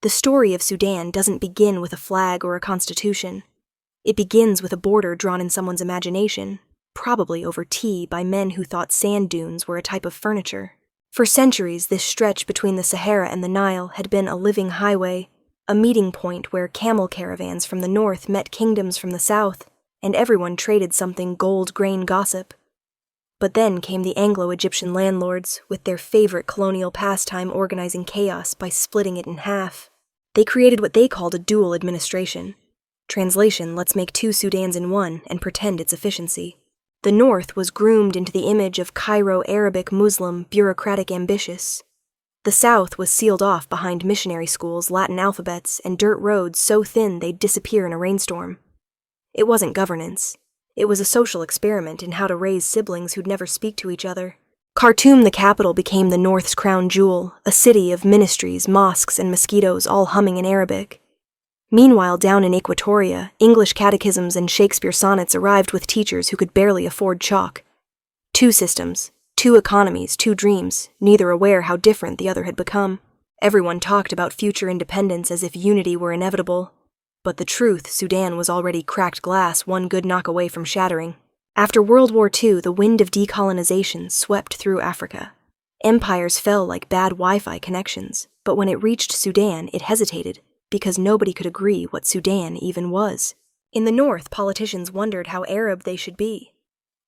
The story of Sudan doesn't begin with a flag or a constitution. It begins with a border drawn in someone's imagination, probably over tea by men who thought sand dunes were a type of furniture. For centuries, this stretch between the Sahara and the Nile had been a living highway, a meeting point where camel caravans from the north met kingdoms from the south, and everyone traded something gold-grain gossip. But then came the Anglo-Egyptian landlords, with their favorite colonial pastime organizing chaos by splitting it in half. They created what they called a dual administration. Translation, let's make two Sudans in one and pretend it's efficiency. The north was groomed into the image of Cairo Arabic Muslim bureaucratic ambitious. The south was sealed off behind missionary schools, Latin alphabets, and dirt roads so thin they'd disappear in a rainstorm. It wasn't governance. It was a social experiment in how to raise siblings who'd never speak to each other. Khartoum, the capital, became the north's crown jewel, a city of ministries, mosques, and mosquitoes all humming in Arabic. Meanwhile, down in Equatoria, English catechisms and Shakespeare sonnets arrived with teachers who could barely afford chalk. Two systems, two economies, two dreams, neither aware how different the other had become. Everyone talked about future independence as if unity were inevitable. But the truth, Sudan was already cracked glass, one good knock away from shattering. After World War II, the wind of decolonization swept through Africa. Empires fell like bad Wi-Fi connections, but when it reached Sudan, it hesitated, because nobody could agree what Sudan even was. In the north, politicians wondered how Arab they should be.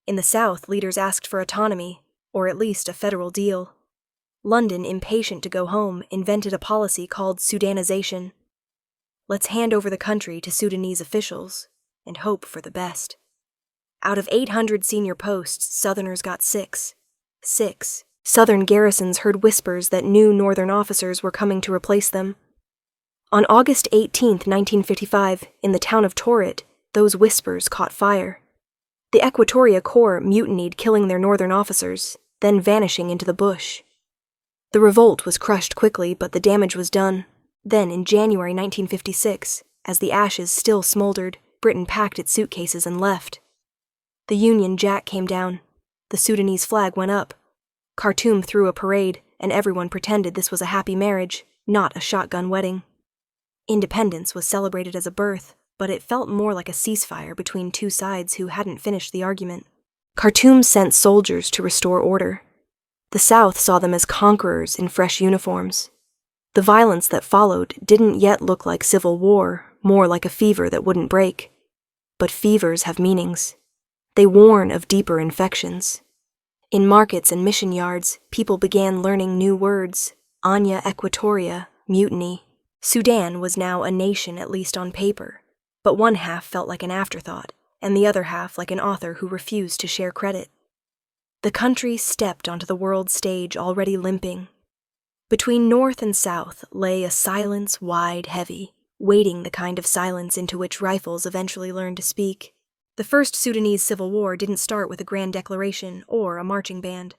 In the south, leaders asked for autonomy, or at least a federal deal. London, impatient to go home, invented a policy called Sudanization. Let's hand over the country to Sudanese officials and hope for the best. Out of 800 senior posts, Southerners got 6. 6. Southern garrisons heard whispers that new Northern officers were coming to replace them. On August 18, 1955, in the town of Torit, those whispers caught fire. The Equatoria Corps mutinied, killing their Northern officers, then vanishing into the bush. The revolt was crushed quickly, but the damage was done. Then, in January 1956, as the ashes still smoldered, Britain packed its suitcases and left. The Union Jack came down. The Sudanese flag went up. Khartoum threw a parade, and everyone pretended this was a happy marriage, not a shotgun wedding. Independence was celebrated as a birth, but it felt more like a ceasefire between two sides who hadn't finished the argument. Khartoum sent soldiers to restore order. The South saw them as conquerors in fresh uniforms. The violence that followed didn't yet look like civil war, more like a fever that wouldn't break. But fevers have meanings. They warn of deeper infections. In markets and mission yards, people began learning new words: Anya Equatoria, mutiny. Sudan was now a nation, at least on paper, but one half felt like an afterthought, and the other half like an author who refused to share credit. The country stepped onto the world stage already limping. Between north and south lay a silence wide, heavy, waiting the kind of silence into which rifles eventually learned to speak. The first Sudanese civil war didn't start with a grand declaration or a marching band.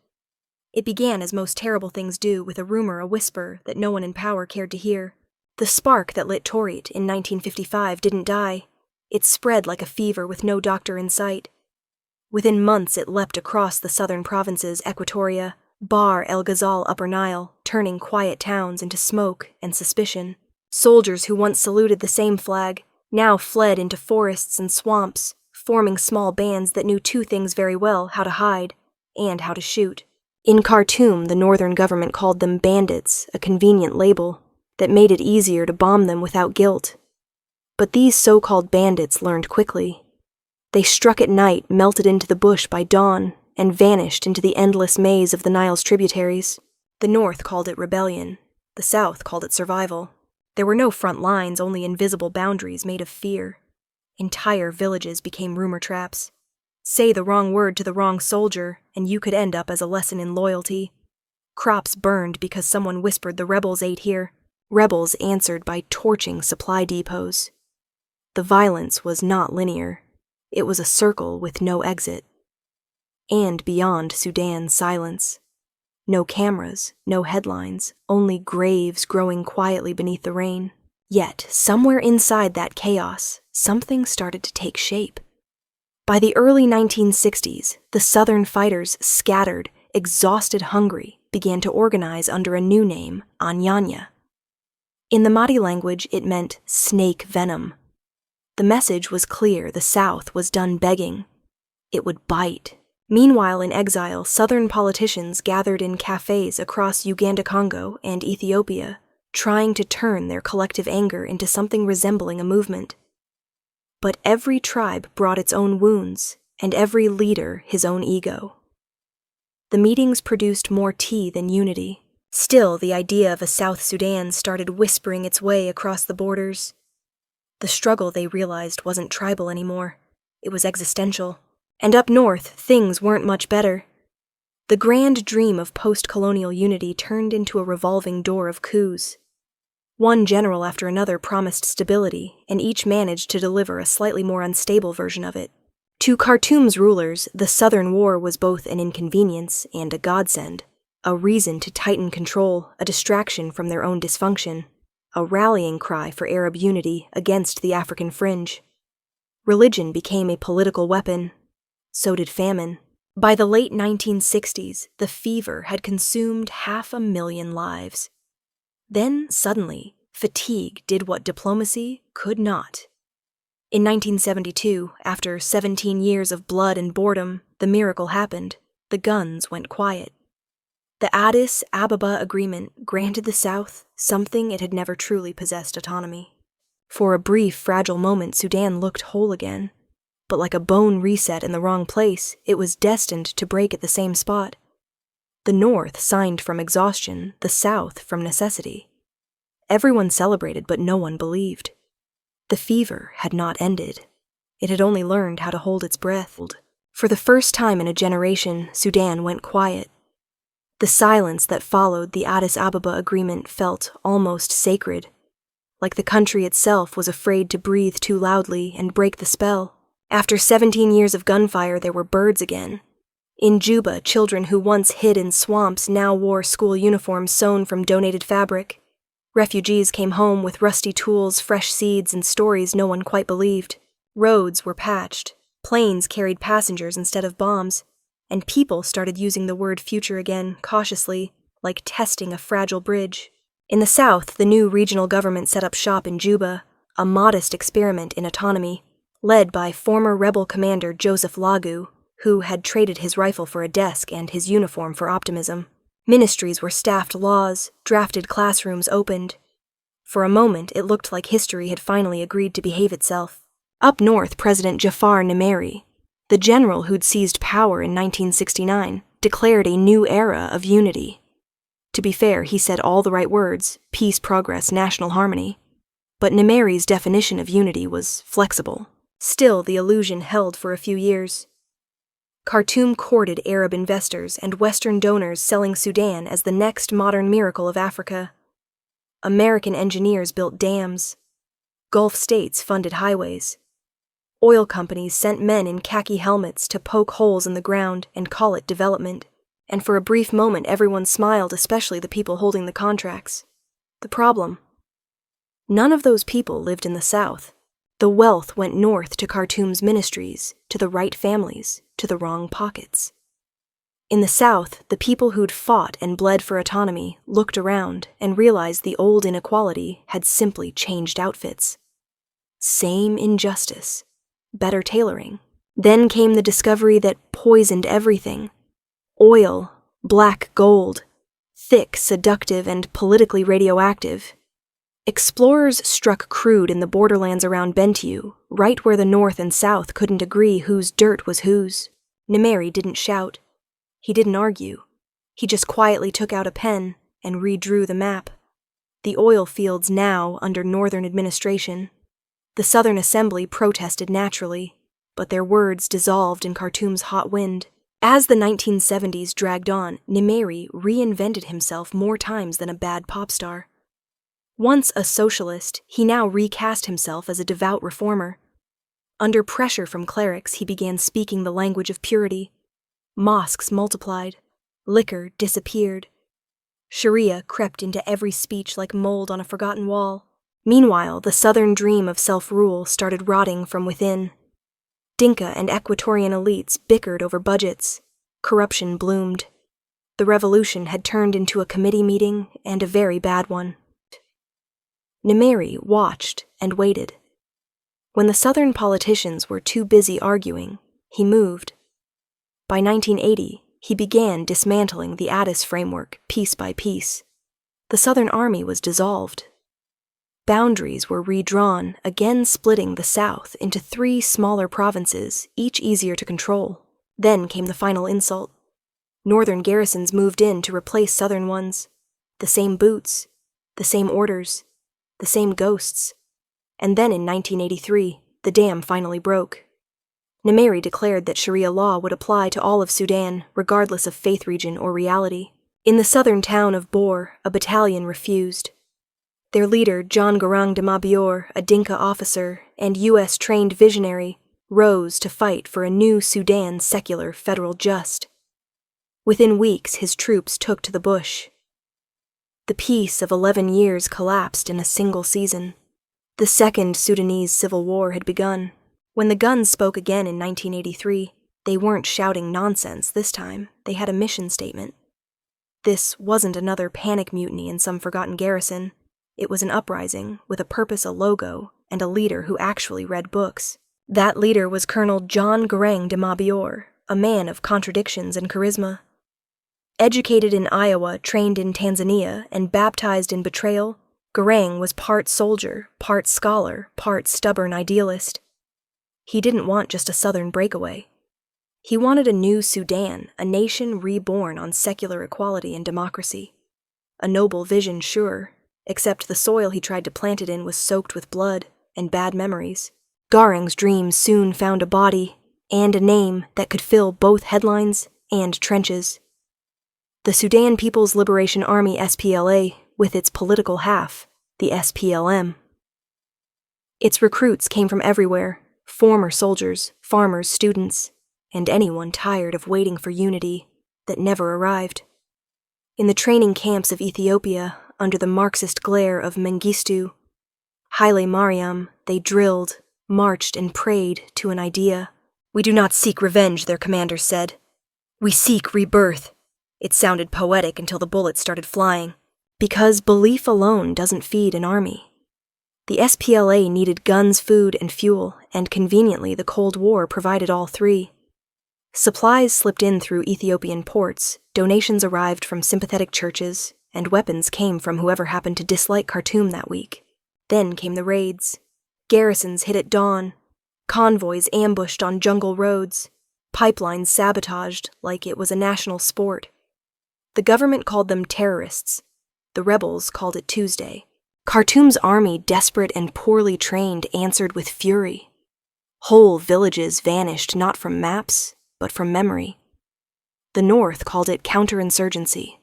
It began as most terrible things do, with a rumor, a whisper that no one in power cared to hear. The spark that lit Torit in 1955 didn't die. It spread like a fever with no doctor in sight. Within months it leapt across the southern provinces, Equatoria, Bahr el Ghazal, Upper Nile, turning quiet towns into smoke and suspicion. Soldiers who once saluted the same flag now fled into forests and swamps, forming small bands that knew two things very well: how to hide and how to shoot. In Khartoum, the northern government called them bandits, a convenient label that made it easier to bomb them without guilt. But these so-called bandits learned quickly. They struck at night, melted into the bush by dawn, and vanished into the endless maze of the Nile's tributaries. The north called it rebellion. The south called it survival. There were no front lines, only invisible boundaries made of fear. Entire villages became rumor traps. Say the wrong word to the wrong soldier, and you could end up as a lesson in loyalty. Crops burned because someone whispered the rebels ate here. Rebels answered by torching supply depots. The violence was not linear. It was a circle with no exit. And beyond Sudan, silence. No cameras, no headlines, only graves growing quietly beneath the rain. Yet, somewhere inside that chaos, something started to take shape. By the early 1960s, the Southern fighters, scattered, exhausted, hungry, began to organize under a new name, Anyanya. In the Mahdi language, it meant snake venom. The message was clear: the South was done begging. It would bite. Meanwhile, in exile, Southern politicians gathered in cafes across Uganda-Congo and Ethiopia, trying to turn their collective anger into something resembling a movement. But every tribe brought its own wounds, and every leader his own ego. The meetings produced more tea than unity. Still, the idea of a South Sudan started whispering its way across the borders. The struggle, they realized, wasn't tribal anymore. It was existential. And up north, things weren't much better. The grand dream of post-colonial unity turned into a revolving door of coups. One general after another promised stability, and each managed to deliver a slightly more unstable version of it. To Khartoum's rulers, the Southern War was both an inconvenience and a godsend, a reason to tighten control, a distraction from their own dysfunction, a rallying cry for Arab unity against the African fringe. Religion became a political weapon. So did famine. By the late 1960s, the fever had consumed 500,000 lives. Then, suddenly, fatigue did what diplomacy could not. In 1972, after 17 years of blood and boredom, the miracle happened. The guns went quiet. The Addis Ababa Agreement granted the South something it had never truly possessed: autonomy. For a brief, fragile moment, Sudan looked whole again. But like a bone reset in the wrong place, it was destined to break at the same spot. The North signed from exhaustion, the South from necessity. Everyone celebrated, but no one believed. The fever had not ended. It had only learned how to hold its breath. For the first time in a generation, Sudan went quiet. The silence that followed the Addis Ababa Agreement felt almost sacred, like the country itself was afraid to breathe too loudly and break the spell. After 17 years of gunfire, there were birds again. In Juba, children who once hid in swamps now wore school uniforms sewn from donated fabric. Refugees came home with rusty tools, fresh seeds, and stories no one quite believed. Roads were patched. Planes carried passengers instead of bombs. And people started using the word future again, cautiously, like testing a fragile bridge. In the South, the new regional government set up shop in Juba, a modest experiment in autonomy, led by former rebel commander Joseph Lagu, who had traded his rifle for a desk and his uniform for optimism. Ministries were staffed, laws, drafted, classrooms opened. For a moment, it looked like history had finally agreed to behave itself. Up north, President Jafar Nimeri, the general who'd seized power in 1969, declared a new era of unity. To be fair, he said all the right words: peace, progress, national harmony. But Nimeri's definition of unity was flexible. Still, the illusion held for a few years. Khartoum courted Arab investors and Western donors, selling Sudan as the next modern miracle of Africa. American engineers built dams. Gulf states funded highways. Oil companies sent men in khaki helmets to poke holes in the ground and call it development. And for a brief moment, everyone smiled, especially the people holding the contracts. The problem: none of those people lived in the South. The wealth went north to Khartoum's ministries, to the right families, to the wrong pockets. In the South, the people who'd fought and bled for autonomy looked around and realized the old inequality had simply changed outfits. Same injustice, better tailoring. Then came the discovery that poisoned everything. Oil, black gold, thick, seductive, and politically radioactive. Explorers struck crude in the borderlands around Bentiu, right where the North and South couldn't agree whose dirt was whose. Nimeri didn't shout. He didn't argue. He just quietly took out a pen and redrew the map. The oil fields now under Northern administration. The Southern Assembly protested naturally, but their words dissolved in Khartoum's hot wind. As the 1970s dragged on, Nimeri reinvented himself more times than a bad pop star. Once a socialist, he now recast himself as a devout reformer. Under pressure from clerics, he began speaking the language of purity. Mosques multiplied. Liquor disappeared. Sharia crept into every speech like mold on a forgotten wall. Meanwhile, the southern dream of self-rule started rotting from within. Dinka and Equatorian elites bickered over budgets. Corruption bloomed. The revolution had turned into a committee meeting, and a very bad one. Nimeri watched and waited. When the southern politicians were too busy arguing, he moved. By 1980, he began dismantling the Addis framework piece by piece. The Southern Army was dissolved. Boundaries were redrawn, again splitting the South into 3 smaller provinces, each easier to control. Then came the final insult. Northern garrisons moved in to replace southern ones. The same boots, the same orders, the same ghosts. And then in 1983, the dam finally broke. Nimeri declared that Sharia law would apply to all of Sudan, regardless of faith region or reality. In the southern town of Bor, a battalion refused. Their leader, John Garang de Mabior, a Dinka officer and U.S.-trained visionary, rose to fight for a new Sudan secular federal just. Within weeks, his troops took to the bush. The peace of 11 years collapsed in a single season. The Second Sudanese Civil War had begun. When the guns spoke again in 1983, they weren't shouting nonsense this time. They had a mission statement. This wasn't another panic mutiny in some forgotten garrison. It was an uprising with a purpose, a logo, and a leader who actually read books. That leader was Colonel John Garang de Mabior, a man of contradictions and charisma. Educated in Iowa, trained in Tanzania, and baptized in betrayal, Garang was part soldier, part scholar, part stubborn idealist. He didn't want just a southern breakaway. He wanted a new Sudan, a nation reborn on secular equality and democracy. A noble vision, sure, except the soil he tried to plant it in was soaked with blood and bad memories. Garang's dream soon found a body and a name that could fill both headlines and trenches. The Sudan People's Liberation Army SPLA, with its political half, the SPLM. Its recruits came from everywhere, former soldiers, farmers, students, and anyone tired of waiting for unity that never arrived. In the training camps of Ethiopia, under the Marxist glare of Mengistu, Haile Mariam, they drilled, marched, and prayed to an idea. "We do not seek revenge," their commanders said. "We seek rebirth." It sounded poetic until the bullets started flying. Because belief alone doesn't feed an army. The SPLA needed guns, food, and fuel, and conveniently the Cold War provided all 3. Supplies slipped in through Ethiopian ports, donations arrived from sympathetic churches, and weapons came from whoever happened to dislike Khartoum that week. Then came the raids. Garrisons hit at dawn, convoys ambushed on jungle roads, pipelines sabotaged like it was a national sport. The government called them terrorists. The rebels called it Tuesday. Khartoum's army, desperate and poorly trained, answered with fury. Whole villages vanished not from maps, but from memory. The North called it counterinsurgency.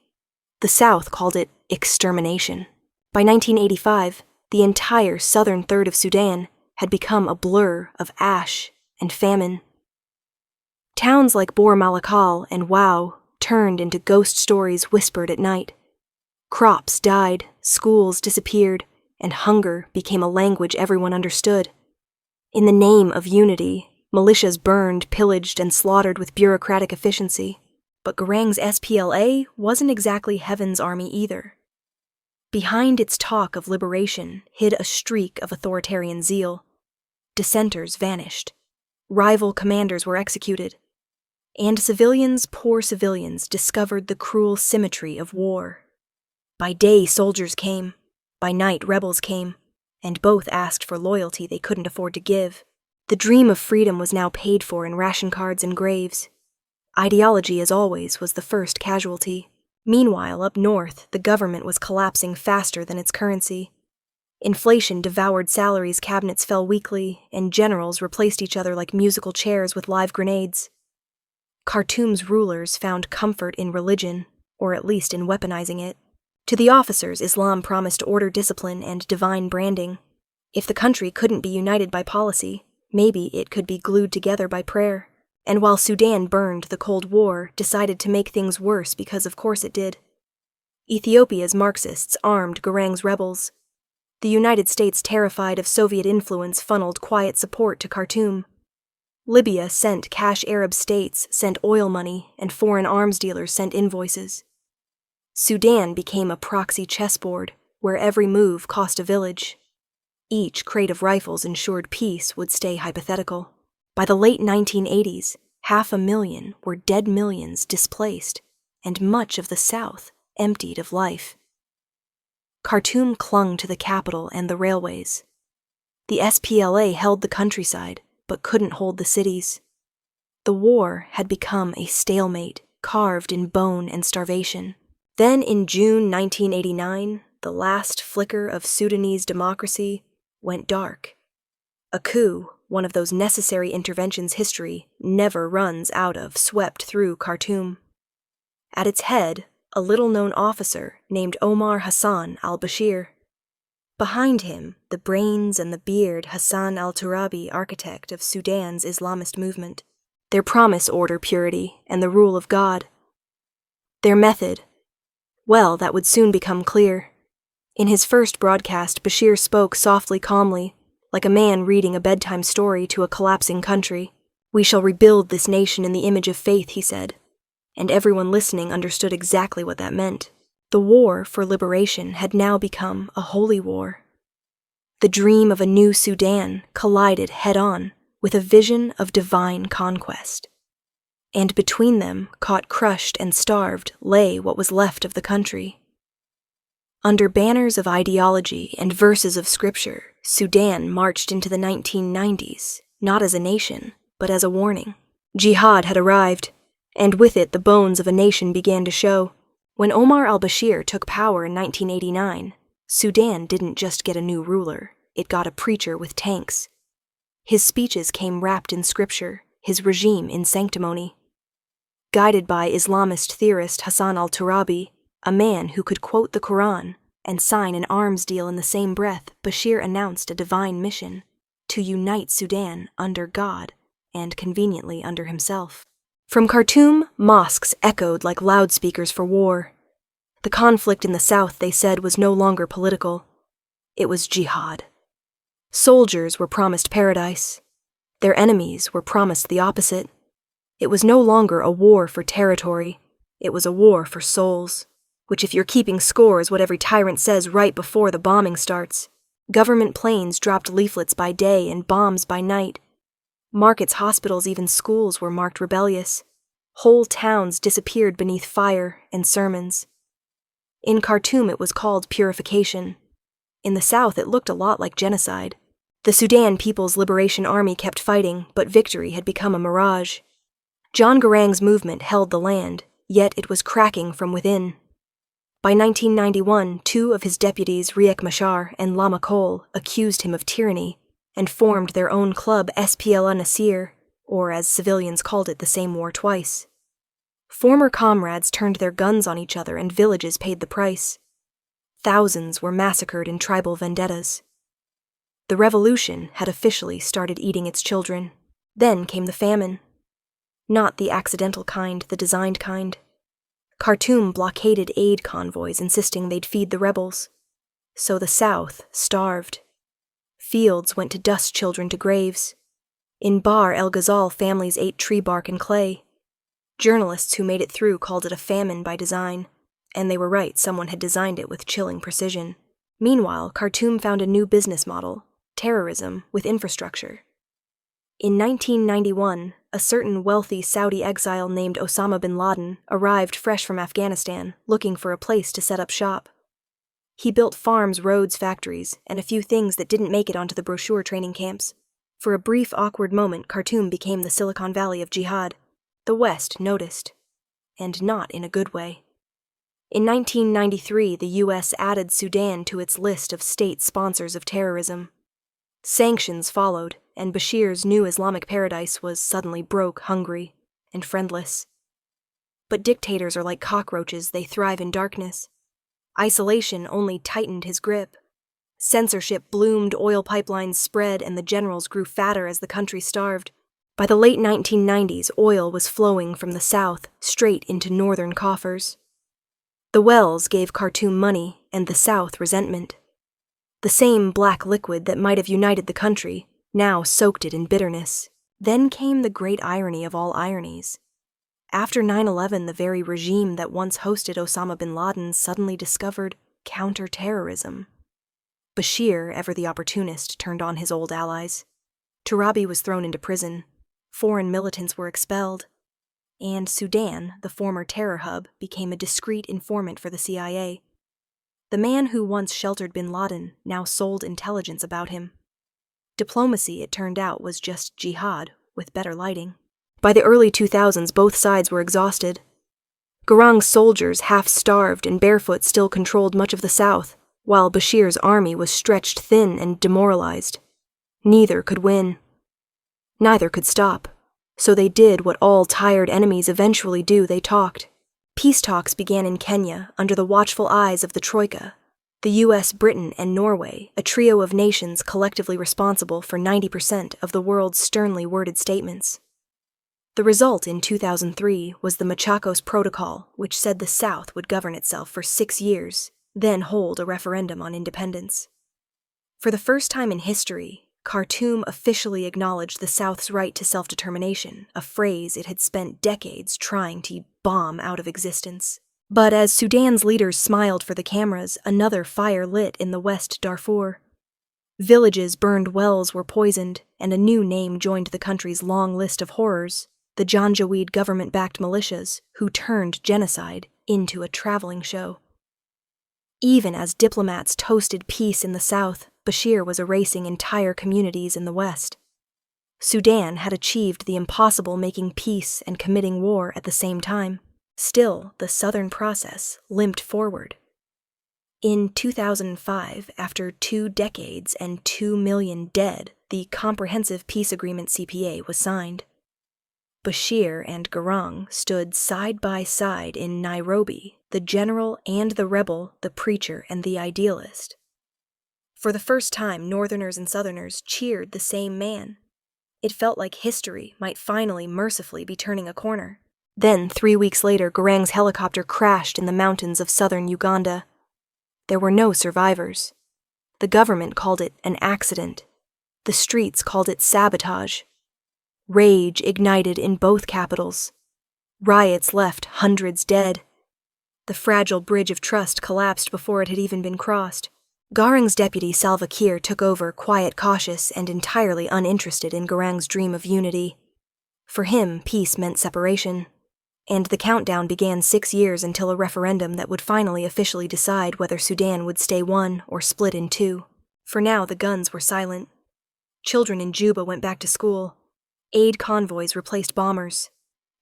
The South called it extermination. By 1985, the entire southern third of Sudan had become a blur of ash and famine. Towns like Bor Malakal and Wau turned into ghost stories whispered at night. Crops died, schools disappeared, and hunger became a language everyone understood. In the name of unity, militias burned, pillaged, and slaughtered with bureaucratic efficiency. But Garang's SPLA wasn't exactly heaven's army either. Behind its talk of liberation hid a streak of authoritarian zeal. Dissenters vanished. Rival commanders were executed. And civilians, poor civilians, discovered the cruel symmetry of war. By day, soldiers came. By night, rebels came. And both asked for loyalty they couldn't afford to give. The dream of freedom was now paid for in ration cards and graves. Ideology, as always, was the first casualty. Meanwhile, up north, the government was collapsing faster than its currency. Inflation devoured salaries, cabinets fell weekly, and generals replaced each other like musical chairs with live grenades. Khartoum's rulers found comfort in religion, or at least in weaponizing it. To the officers, Islam promised order, discipline, and divine branding. If the country couldn't be united by policy, maybe it could be glued together by prayer. And while Sudan burned, the Cold War decided to make things worse because of course it did. Ethiopia's Marxists armed Garang's rebels. The United States, terrified of Soviet influence, funneled quiet support to Khartoum. Libya sent cash, Arab states sent oil money, and foreign arms dealers sent invoices. Sudan became a proxy chessboard, where every move cost a village. Each crate of rifles ensured peace would stay hypothetical. By the late 1980s, 500,000 were dead millions displaced, and much of the South emptied of life. Khartoum clung to the capital and the railways. The SPLA held the countryside, but couldn't hold the cities. The war had become a stalemate, carved in bone and starvation. Then in June 1989, the last flicker of Sudanese democracy went dark. A coup, one of those necessary interventions history never runs out of, swept through Khartoum. At its head, a little-known officer named Omar Hassan al-Bashir. Behind him, the brains and the beard Hassan al-Turabi, architect of Sudan's Islamist movement. Their promise order purity and the rule of God. Their method, well, that would soon become clear. In his first broadcast, Bashir spoke softly, calmly, like a man reading a bedtime story to a collapsing country. "We shall rebuild this nation in the image of faith," he said. And everyone listening understood exactly what that meant. The war for liberation had now become a holy war. The dream of a new Sudan collided head-on with a vision of divine conquest. And between them, caught crushed and starved, lay what was left of the country. Under banners of ideology and verses of scripture, Sudan marched into the 1990s, not as a nation, but as a warning. Jihad had arrived, and with it the bones of a nation began to show. When Omar al-Bashir took power in 1989, Sudan didn't just get a new ruler, it got a preacher with tanks. His speeches came wrapped in scripture, his regime in sanctimony. Guided by Islamist theorist Hassan al-Turabi, a man who could quote the Quran and sign an arms deal in the same breath, Bashir announced a divine mission to unite Sudan under God and conveniently under himself. From Khartoum, mosques echoed like loudspeakers for war. The conflict in the south, they said, was no longer political. It was jihad. Soldiers were promised paradise. Their enemies were promised the opposite. It was no longer a war for territory. It was a war for souls, which, if you're keeping score, is what every tyrant says right before the bombing starts. Government planes dropped leaflets by day and bombs by night. Markets, hospitals, even schools were marked rebellious. Whole towns disappeared beneath fire and sermons. In Khartoum it was called purification. In the south it looked a lot like genocide. The Sudan People's Liberation Army kept fighting, but victory had become a mirage. John Garang's movement held the land, yet it was cracking from within. By 1991, two of his deputies, Riek Machar and Lama Cole, accused him of tyranny and formed their own club SPLA Nasir, or as civilians called it, the same war twice. Former comrades turned their guns on each other and villages paid the price. Thousands were massacred in tribal vendettas. The revolution had officially started eating its children. Then came the famine. Not the accidental kind, the designed kind. Khartoum blockaded aid convoys, insisting they'd feed the rebels. So the South starved. Fields went to dust children to graves. In Bahr el Ghazal, families ate tree bark and clay. Journalists who made it through called it a famine by design, and they were right, someone had designed it with chilling precision. Meanwhile, Khartoum found a new business model, terrorism with infrastructure. In 1991, a certain wealthy Saudi exile named Osama bin Laden arrived fresh from Afghanistan, looking for a place to set up shop. He built farms, roads, factories, and a few things that didn't make it onto the brochure training camps. For a brief, awkward moment, Khartoum became the Silicon Valley of jihad. The West noticed, and not in a good way. In 1993, the U.S. added Sudan to its list of state sponsors of terrorism. Sanctions followed, and Bashir's new Islamic paradise was suddenly broke, hungry, and friendless. But dictators are like cockroaches, they thrive in darkness. Isolation only tightened his grip. Censorship bloomed, oil pipelines spread, and the generals grew fatter as the country starved. By the late 1990s, oil was flowing from the south straight into northern coffers. The wells gave Khartoum money and the south resentment. The same black liquid that might have united the country now soaked it in bitterness. Then came the great irony of all ironies. After 9/11, the very regime that once hosted Osama bin Laden suddenly discovered counter-terrorism. Bashir, ever the opportunist, turned on his old allies. Turabi was thrown into prison. Foreign militants were expelled. And Sudan, the former terror hub, became a discreet informant for the CIA. The man who once sheltered bin Laden now sold intelligence about him. Diplomacy, it turned out, was just jihad, with better lighting. By the early 2000s, both sides were exhausted. Garang's soldiers, half-starved and barefoot, still controlled much of the south, while Bashir's army was stretched thin and demoralized. Neither could win. Neither could stop. So they did what all tired enemies eventually do: they talked. Peace talks began in Kenya under the watchful eyes of the Troika, the US, Britain, and Norway, a trio of nations collectively responsible for 90% of the world's sternly worded statements. The result in 2003 was the Machakos Protocol, which said the South would govern itself for 6 years, then hold a referendum on independence. For the first time in history, Khartoum officially acknowledged the South's right to self-determination, a phrase it had spent decades trying to bomb out of existence. But as Sudan's leaders smiled for the cameras, another fire lit in the West Darfur. Villages burned, wells were poisoned, and a new name joined the country's long list of horrors: the Janjaweed government-backed militias, who turned genocide into a traveling show. Even as diplomats toasted peace in the South, Bashir was erasing entire communities in the West. Sudan had achieved the impossible, making peace and committing war at the same time. Still, the southern process limped forward. In 2005, after 2 decades and 2 million dead, the Comprehensive Peace Agreement CPA was signed. Bashir and Garang stood side by side in Nairobi, the general and the rebel, the preacher and the idealist. For the first time, Northerners and Southerners cheered the same man. It felt like history might finally, mercifully, be turning a corner. Then, 3 weeks later, Garang's helicopter crashed in the mountains of southern Uganda. There were no survivors. The government called it an accident. The streets called it sabotage. Rage ignited in both capitals. Riots left hundreds dead. The fragile bridge of trust collapsed before it had even been crossed. Garang's deputy Salva Kiir took over, quiet, cautious, and entirely uninterested in Garang's dream of unity. For him, peace meant separation. And the countdown began 6 years until a referendum that would finally officially decide whether Sudan would stay one or split in two. For now, the guns were silent. Children in Juba went back to school. Aid convoys replaced bombers.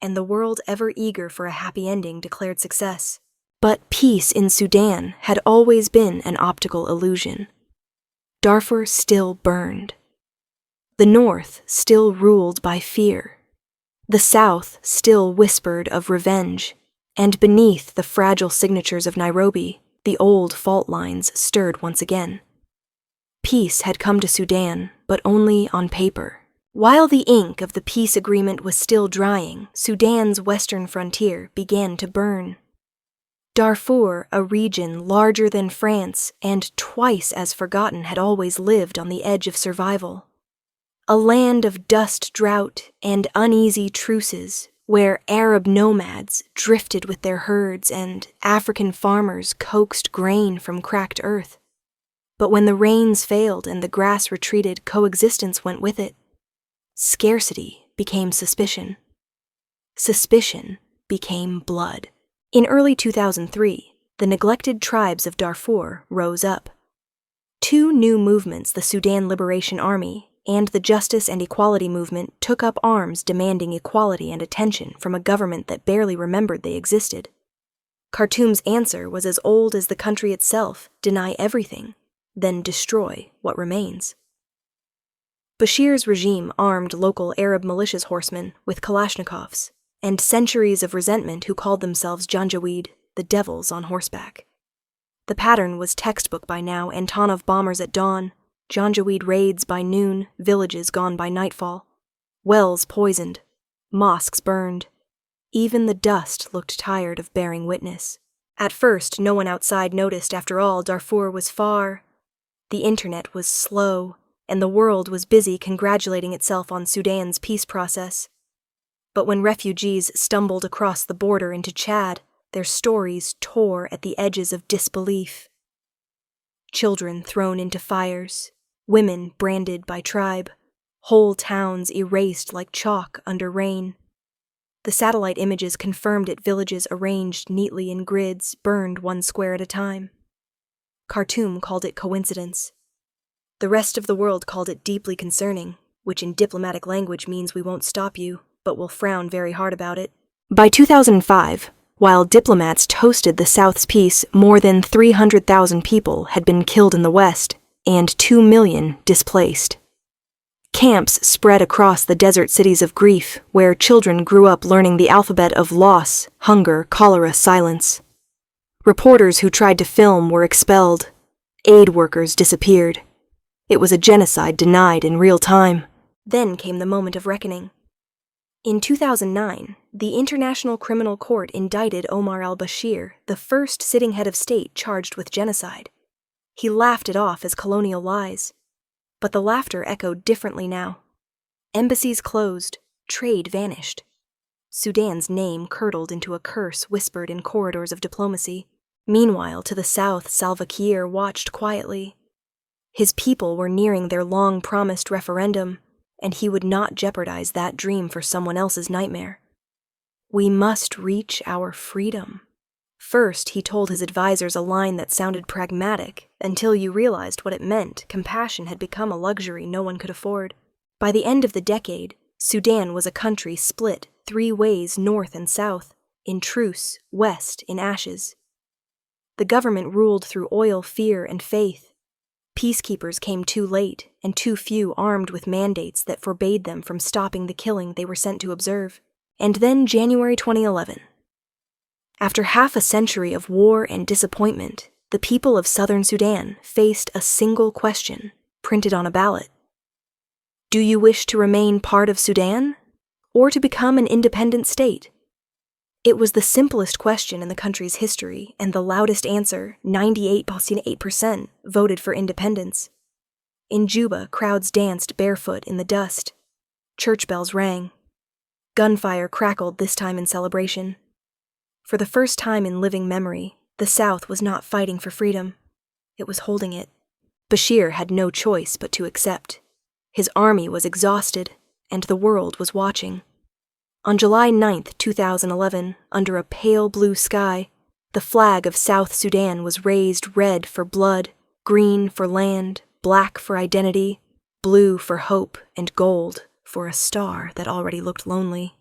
And the world, ever eager for a happy ending, declared success. But peace in Sudan had always been an optical illusion. Darfur still burned. The North still ruled by fear. The South still whispered of revenge. And beneath the fragile signatures of Nairobi, the old fault lines stirred once again. Peace had come to Sudan, but only on paper. While the ink of the peace agreement was still drying, Sudan's western frontier began to burn. Darfur, a region larger than France and twice as forgotten, had always lived on the edge of survival. A land of dust, drought, and uneasy truces, where Arab nomads drifted with their herds and African farmers coaxed grain from cracked earth. But when the rains failed and the grass retreated, coexistence went with it. Scarcity became suspicion. Suspicion became blood. In early 2003, the neglected tribes of Darfur rose up. 2 new movements, the Sudan Liberation Army and the Justice and Equality Movement, took up arms demanding equality and attention from a government that barely remembered they existed. Khartoum's answer was as old as the country itself: deny everything, then destroy what remains. Bashir's regime armed local Arab militias horsemen with Kalashnikovs, and centuries of resentment who called themselves Janjaweed, the devils on horseback. The pattern was textbook by now: Antonov bombers at dawn, Janjaweed raids by noon, villages gone by nightfall, wells poisoned, mosques burned. Even the dust looked tired of bearing witness. At first, no one outside noticed. After all, Darfur was far. The internet was slow, and the world was busy congratulating itself on Sudan's peace process. But when refugees stumbled across the border into Chad, their stories tore at the edges of disbelief. Children thrown into fires, women branded by tribe, whole towns erased like chalk under rain. The satellite images confirmed it, villages arranged neatly in grids, burned one square at a time. Khartoum called it coincidence. The rest of the world called it deeply concerning, which in diplomatic language means we won't stop you, but will frown very hard about it. By 2005, while diplomats toasted the South's peace, more than 300,000 people had been killed in the West and 2 million displaced. Camps spread across the desert cities of grief, where children grew up learning the alphabet of loss, hunger, cholera, silence. Reporters who tried to film were expelled. Aid workers disappeared. It was a genocide denied in real time. Then came the moment of reckoning. In 2009, the International Criminal Court indicted Omar al-Bashir, the first sitting head of state charged with genocide. He laughed it off as colonial lies. But the laughter echoed differently now. Embassies closed, trade vanished. Sudan's name curdled into a curse whispered in corridors of diplomacy. Meanwhile, to the south, Salva Kiir watched quietly. His people were nearing their long-promised referendum, and he would not jeopardize that dream for someone else's nightmare. We must reach our freedom. First, he told his advisors a line that sounded pragmatic, until you realized what it meant. Compassion had become a luxury no one could afford. By the end of the decade, Sudan was a country split 3 ways, north and south, in truce, west in ashes. The government ruled through oil, fear, and faith. Peacekeepers came too late, and too few armed with mandates that forbade them from stopping the killing they were sent to observe. And then January 2011. After half a century of war and disappointment, the people of southern Sudan faced a single question, printed on a ballot. Do you wish to remain part of Sudan, or to become an independent state? It was the simplest question in the country's history, and the loudest answer, 98%, voted for independence. In Juba, crowds danced barefoot in the dust. Church bells rang. Gunfire crackled, this time in celebration. For the first time in living memory, the South was not fighting for freedom. It was holding it. Bashir had no choice but to accept. His army was exhausted, and the world was watching. On July 9, 2011, under a pale blue sky, the flag of South Sudan was raised, red for blood, green for land, black for identity, blue for hope, and gold for a star that already looked lonely.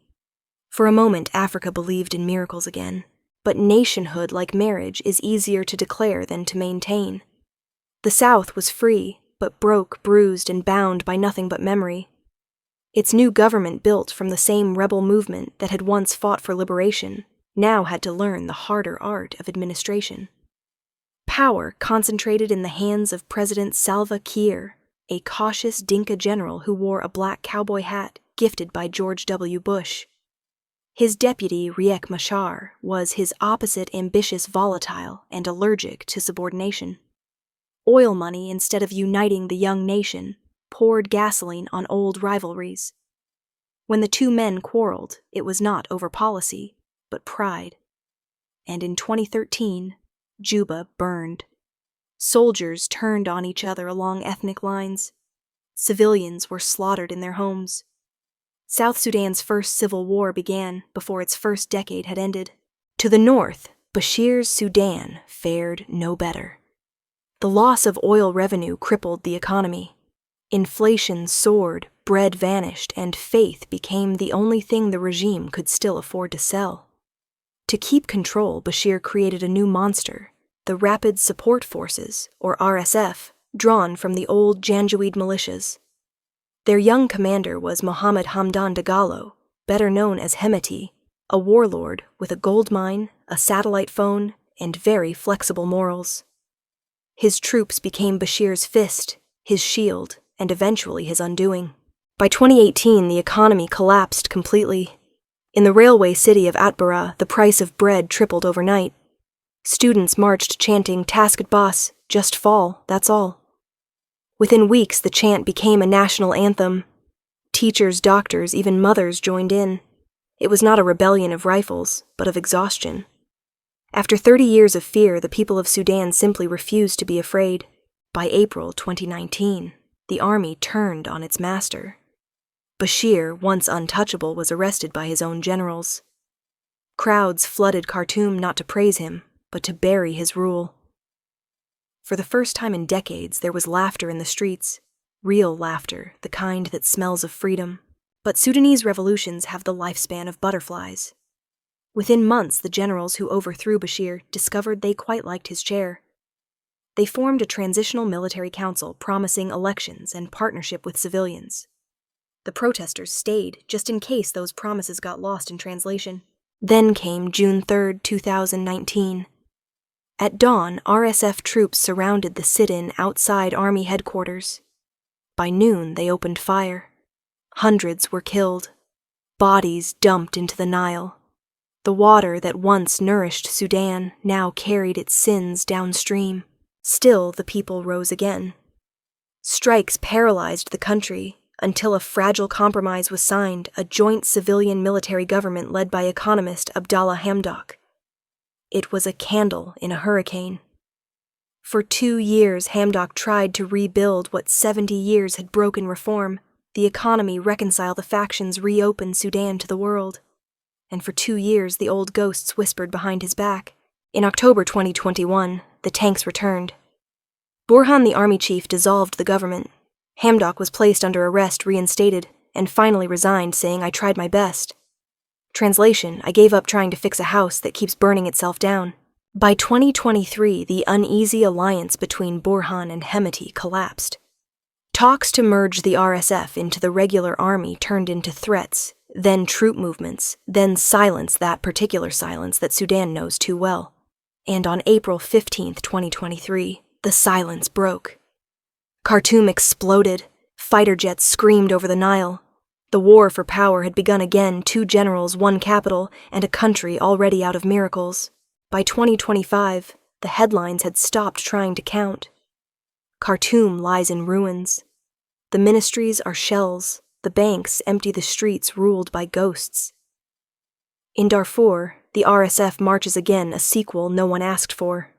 For a moment, Africa believed in miracles again, but nationhood, like marriage, is easier to declare than to maintain. The South was free, but broke, bruised, and bound by nothing but memory. Its new government, built from the same rebel movement that had once fought for liberation, now had to learn the harder art of administration. Power concentrated in the hands of President Salva Kiir, a cautious Dinka general who wore a black cowboy hat gifted by George W. Bush. His deputy, Riek Machar, was his opposite, ambitious, volatile, and allergic to subordination. Oil money, instead of uniting the young nation, poured gasoline on old rivalries. When the two men quarreled, it was not over policy, but pride. And in 2013, Juba burned. Soldiers turned on each other along ethnic lines. Civilians were slaughtered in their homes. South Sudan's first civil war began before its first decade had ended. To the north, Bashir's Sudan fared no better. The loss of oil revenue crippled the economy. Inflation soared, bread vanished, and faith became the only thing the regime could still afford to sell. To keep control, Bashir created a new monster, the Rapid Support Forces, or RSF, drawn from the old Janjaweed militias. Their young commander was Mohammed Hamdan Dagalo, better known as Hemeti, a warlord with a gold mine, a satellite phone, and very flexible morals. His troops became Bashir's fist, his shield, and eventually his undoing. By 2018, the economy collapsed completely. In the railway city of Atbara, the price of bread tripled overnight. Students marched chanting, "Task at boss, just fall, that's all." Within weeks, the chant became a national anthem. Teachers, doctors, even mothers joined in. It was not a rebellion of rifles, but of exhaustion. After 30 years of fear, the people of Sudan simply refused to be afraid. By April 2019, the army turned on its master. Bashir, once untouchable, was arrested by his own generals. Crowds flooded Khartoum not to praise him, but to bury his rule. For the first time in decades, there was laughter in the streets. Real laughter, the kind that smells of freedom. But Sudanese revolutions have the lifespan of butterflies. Within months, the generals who overthrew Bashir discovered they quite liked his chair. They formed a transitional military council promising elections and partnership with civilians. The protesters stayed just in case those promises got lost in translation. Then came June 3, 2019. At dawn, RSF troops surrounded the sit-in outside army headquarters. By noon, they opened fire. Hundreds were killed. Bodies dumped into the Nile. The water that once nourished Sudan now carried its sins downstream. Still, the people rose again. Strikes paralyzed the country until a fragile compromise was signed, a joint civilian-military government led by economist Abdallah Hamdok. It was a candle in a hurricane. For 2 years, Hamdok tried to rebuild what 70 years had broken reform, the economy, reconcile the factions, reopen Sudan to the world. And for 2 years, the old ghosts whispered behind his back. In October 2021, the tanks returned. Burhan, the army chief, dissolved the government. Hamdok was placed under arrest, reinstated, and finally resigned, saying, "I tried my best." Translation: I gave up trying to fix a house that keeps burning itself down. By 2023, the uneasy alliance between Burhan and Hemeti collapsed. Talks to merge the RSF into the regular army turned into threats, then troop movements, then silence, that particular silence that Sudan knows too well. And on April 15, 2023, the silence broke. Khartoum exploded. Fighter jets screamed over the Nile. The war for power had begun again, 2 generals, 1 capital, and a country already out of miracles. By 2025, the headlines had stopped trying to count. Khartoum lies in ruins. The ministries are shells. The banks empty the streets ruled by ghosts. In Darfur, the RSF marches again, a sequel no one asked for.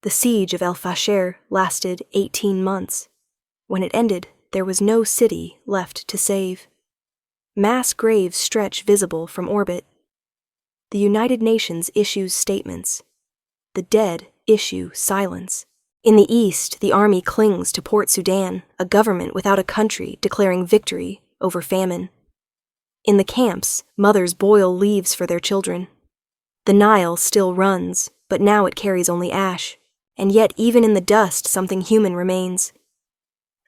The siege of El Fasher lasted 18 months. When it ended, there was no city left to save. Mass graves stretch visible from orbit. The United Nations issues statements. The dead issue silence. In the east, the army clings to Port Sudan, a government without a country declaring victory over famine. In the camps, mothers boil leaves for their children. The Nile still runs, but now it carries only ash. And yet even in the dust, something human remains.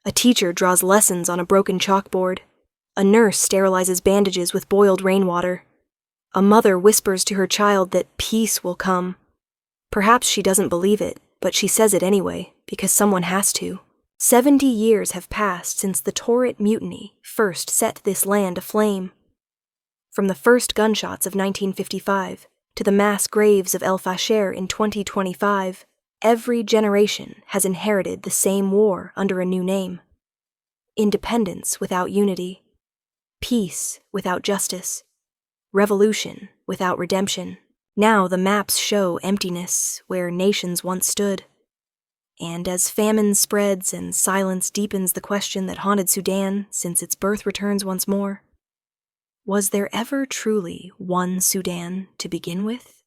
A teacher draws lessons on a broken chalkboard. A nurse sterilizes bandages with boiled rainwater. A mother whispers to her child that peace will come. Perhaps she doesn't believe it, but she says it anyway, because someone has to. 70 years have passed since the Torit mutiny first set this land aflame. From the first gunshots of 1955 to the mass graves of El Fasher in 2025, every generation has inherited the same war under a new name. Independence without unity. Peace without justice. Revolution without redemption. Now the maps show emptiness where nations once stood. And as famine spreads and silence deepens the question that haunted Sudan since its birth returns once more, was there ever truly one Sudan to begin with?